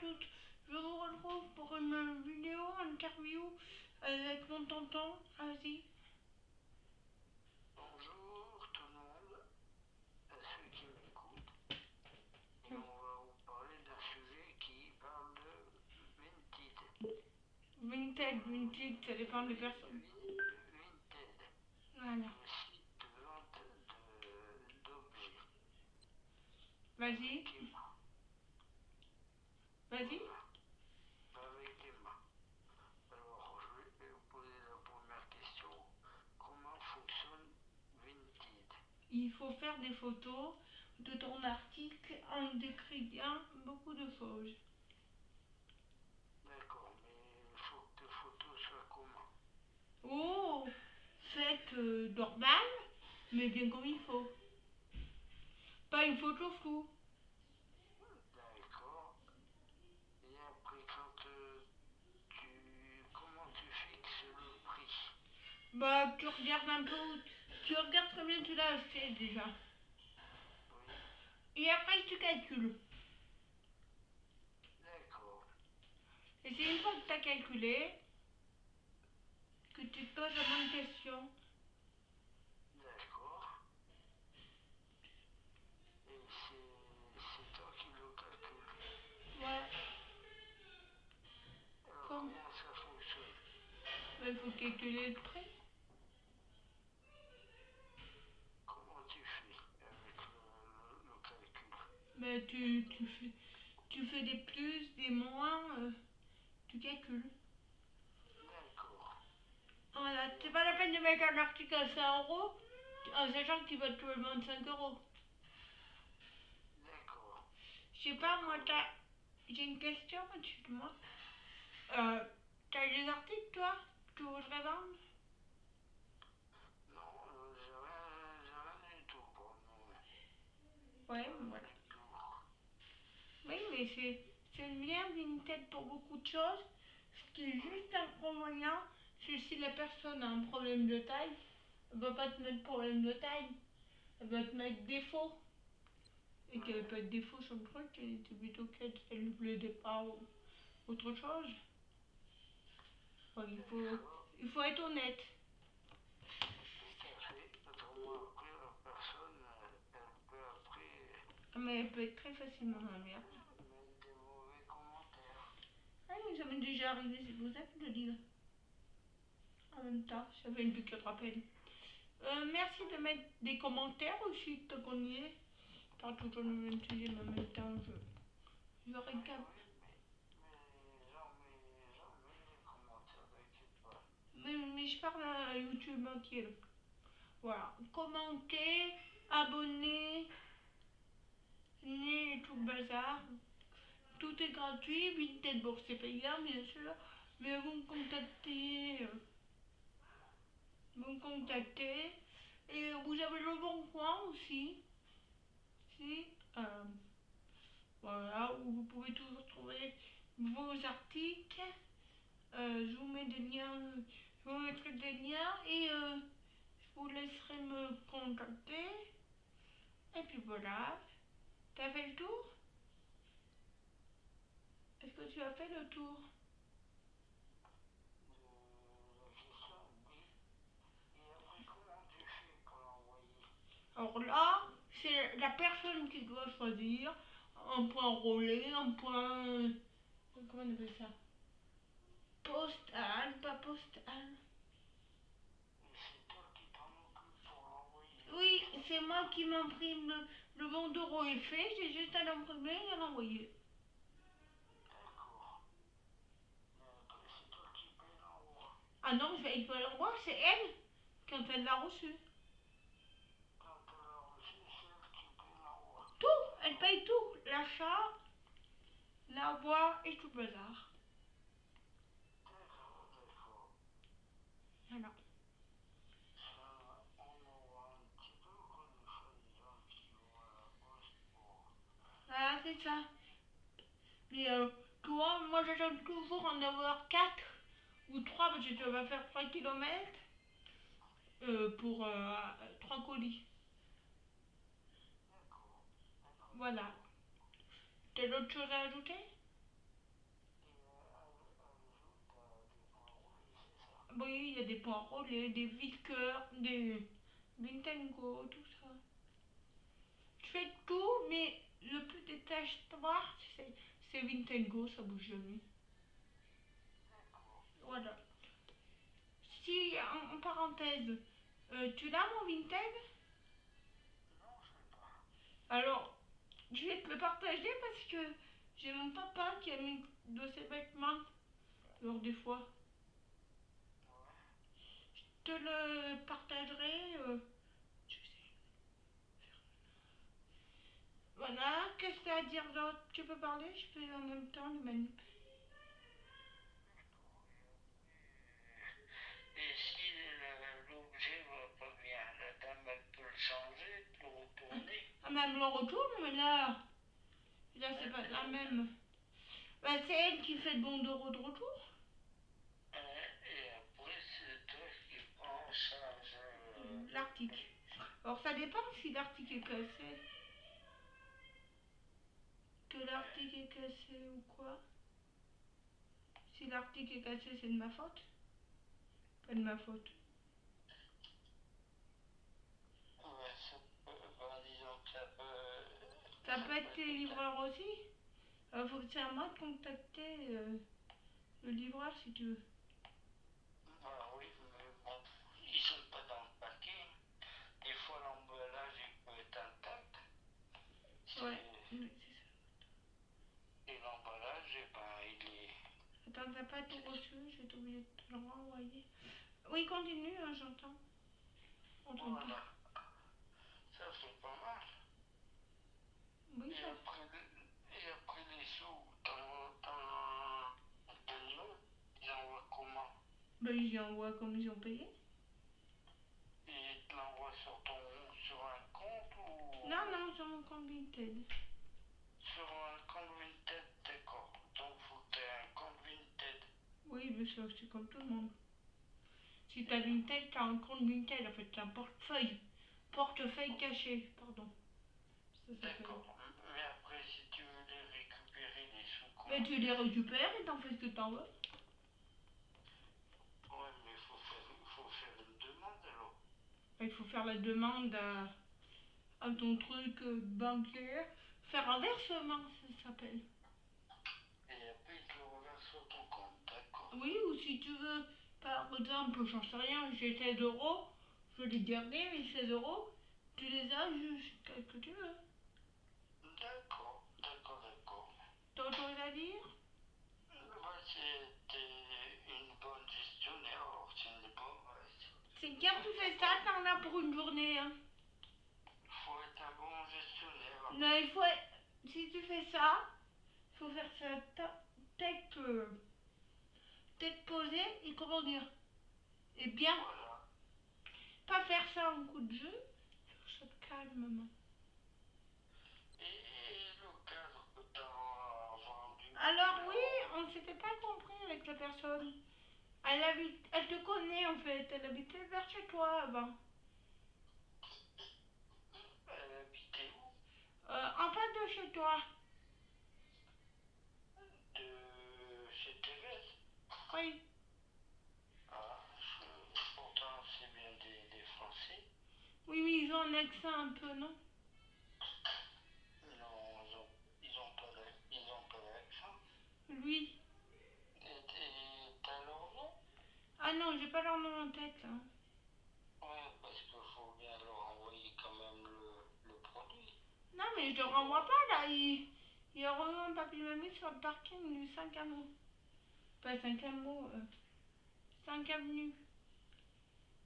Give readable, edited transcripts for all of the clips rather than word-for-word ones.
toutes, je vous retrouve pour une vidéo interview avec mon tonton. Vas-y. Bonjour tout le monde, à ceux qui m'écoutent. Et on va vous parler d'un sujet qui parle de Vinted. Vinted, ça dépend des personnes. Vinted, Voilà. le site de vente d'objets. Vas-y. Avec Emma. Vas-y. Voilà. Avec Emma. Alors, je vais vous poser la première question. Comment fonctionne Vinted? Il faut faire des photos de ton article en décrivant beaucoup de choses. D'accord, mais il faut que tes photos soient comment? Oh, faites normal, mais bien comme il faut. Pas une photo floue. D'accord. Et après, comment tu fixes le prix? Bah, tu regardes un peu, tu regardes combien tu l'as acheté déjà. Oui, Et après, tu calcules. d'accord, Et c'est une fois que tu as calculé que tu te poses la bonne question. d'accord. Et c'est toi qui le calcules. Ouais. Alors, Comme comment ça fonctionne? bah, il faut calculer le prix. Comment tu fais avec le calcul? Bah, tu fais des plus, des moins, tu calcules. D'accord. Voilà, Et c'est pas la après, peine de mettre un article à 100 € en sachant que tu vas te le vendre 5 €. d'accord. Je sais pas, moi, D'accord. j'ai une question au-dessus de moi. Euh, T'as des articles, toi, que tu voudrais vendre? Non, j'ai rien du tout pour le moment. Ouais, Rien voilà. du tout. Oui, mais c'est bien Vinted pour beaucoup de choses. Ce qui est juste inconvénient, c'est si la personne a un problème de taille, elle va pas te mettre problème de taille, elle va te mettre défaut. Et qu'il n'y avait pas de défaut sur le truc, elle était plutôt qu'elle ne plaidait pas ou autre chose. Ouais, D'accord. il faut être honnête. Tout à fait. Autrement, après, la personne, elle peut après Mais elle peut être très facilement dans la merde. mettre des mauvais commentaires. Ah oui, ça m'est déjà arrivé, c'est pour ça que je le dis là. En même temps, ça fait une piqûre de rappel. Merci de mettre des commentaires aussi, tant qu'on y est. Pas toujours le même sujet, mais en même temps, je Oui, récap. oui, mais j'en mets les commentaires, t'inquiète pas. Mais je parle à YouTube entier là. Voilà. Commentez, abonnez, et tout le bazar. Tout est gratuit, Vinted, bon, c'est payant bien sûr, mais vous me contactez, et vous avez le bon coin aussi, si, voilà, où vous pouvez toujours trouver vos articles. Je vous mets des liens, je vous mettrai des liens et je vous laisserai me contacter. Et puis voilà, t'as fait le tour? Est-ce que tu as fait le tour? La question, oui. Et après, comment tu fais pour l'envoyer? Alors là, c'est la personne qui doit choisir un point relais, un point. Comment on appelle ça? Postal, pas postal. Et c'est toi qui t'en occupes pour l'envoyer. Oui, c'est moi qui m'imprime le bandeau est fait, j'ai juste à l'imprimer et à l'envoyer. D'accord. Mais après, c'est toi qui payes l'envoi. Ah non, je vais pas l'envoi, c'est elle quand elle l'a reçu. Quand tu l'as reçu, c'est elle qui paye l'envoi. Tout, elle D'accord. paye tout, l'achat, l'envoi et tout le bazar. D'accord, d'accord. Voilà. Ça, on aura un petit peu comme des fois des gens qui vont à la poste pour... Voilà, c'est ça. Mais tu vois, moi j'attends toujours en avoir 4 ou 3 parce que ça va faire 3 kilomètres pour 3 colis. D'accord, d'accord, Voilà. d'accord. T'as d'autres choses à ajouter? Oui, il y a des points relais, des Vickers, des Vintengo, tout ça. Je fais tout, mais le plus détachement, c'est Vintengo, ça bouge jamais. Voilà. Si, en parenthèse, tu l'as mon Vinted? Non, je sais pas. Alors, je vais te le partager parce que j'ai mon papa qui a mis de ses vêtements lors des fois. Je te le partagerai. Voilà, qu'est-ce que tu as à dire d'autre? Tu peux parler, je fais en même temps le manip. Et si l'objet va pas bien, la dame elle peut le changer, le retourner. Ah, même le retourne, mais là c'est pas la même. Bah, c'est elle qui fait le bon d'euros de retour. Et après, c'est toi qui prends en charge. L'article. Alors ça dépend si l'article est cassé. Que l'article est cassé ou quoi. Si l'article est cassé, c'est de ma faute. Pas de ma faute. Ouais, ça peut, ben, disons que ça peut. Ça peut être tes livreurs aussi. Faut que c'est à moi de contacter le livreur si tu veux. Ah oui, mais bon, ils sont pas dans le paquet. Des fois, l'emballage il peut être intact. Ouais. Et l'emballage, eh ben, il est. Attends, t'as pas tout reçu, je vais t'oublier de te le renvoyer. Oui, continue, hein, j'entends. On t'entend. Voilà. Ça fait pas mal. Oui, Et ça. après les sous, ils envoient comment? Ben, ils y envoient comme ils ont payé. Et ils te l'envoient sur un compte ou. Non, non, sur mon compte Vinted. Sur un compte Vinted, d'accord. Donc, faut que tu aies un compte Vinted. Oui, mais ça, c'est comme tout le monde. Si t'as Vinted, t'as un compte Vinted, en fait, t'as un portefeuille. Portefeuille caché, pardon. Ça s'appelle. D'accord. Mais après, si tu veux les récupérer, les sous, Ben, comment tu tu les fais? récupères et t'en fais ce que t'en veux. Ouais, mais faut faire une demande alors. Ben, il faut faire la demande à ton truc bancaire. Faire un versement, ça s'appelle. Et après, ils te le reversent sur ton compte, d'accord. Oui, ou si tu veux, par exemple, j'en sais rien, j'ai 16 euros, je veux les garder, mes 16 euros, tu les as jusqu'à ce que tu veux. D'accord, d'accord, d'accord. T'as autre chose à dire? Bah, c'était une bonne gestionnaire, alors c'est une bonne. C'est quand tu fais ça, t'en as pour une journée. Hein. Faut être un bon gestionnaire. Non, il faut être, si tu fais ça, il faut faire ça tête, tête posée et comment dire, et bien. Voilà. Pas faire ça en coup de jeu, faire ça de calmement. Et le cadre que tu as vendu. Alors oui, on s'était pas compris avec la personne. Elle te connaît en fait, elle habitait vers chez toi avant. Elle habitait où? En face de chez toi. De chez Thérèse. Oui. Ah, pourtant c'est bien des Français. Oui, oui, ils ont un accent un peu, non? Non, ils ont pas d'accent. Lui. Et t'as leur nom? Ah non, j'ai pas leur nom en tête là. Ouais, parce qu'il faut bien leur envoyer quand même le produit. Non, mais je le renvoie pas là. Il a rejoint papy mamie sur le parking du 5 hameaux. Pas 5 hameaux, 5 avenues.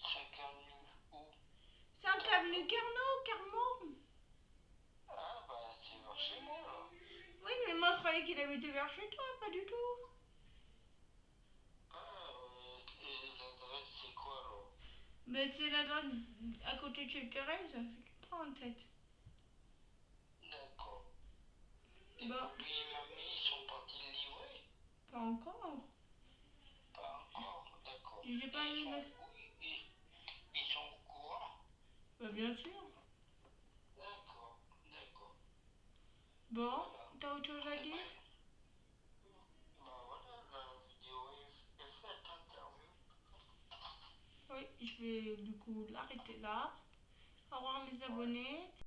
5 avenues où? 5 avenue Carnot. Ah, bah c'est vers chez moi là. Oui, mais moi je croyais qu'il avait été vers chez toi, pas du tout. Ah, et l'adresse c'est quoi alors? Mais c'est l'adresse à côté de chez Thérèse, je prends en tête. D'accord. Et Bon, papi et mamie, ils sont partis le livrer? pas encore. Pas encore, d'accord. J'ai Et pas eu le... ils sont au courant? Bah bien sûr. D'accord, d'accord. Bon, Voilà. t'as autre chose à Eh dire? ben, bah voilà, la vidéo est faite, interview. je vais du coup l'arrêter là. Au revoir mes abonnés.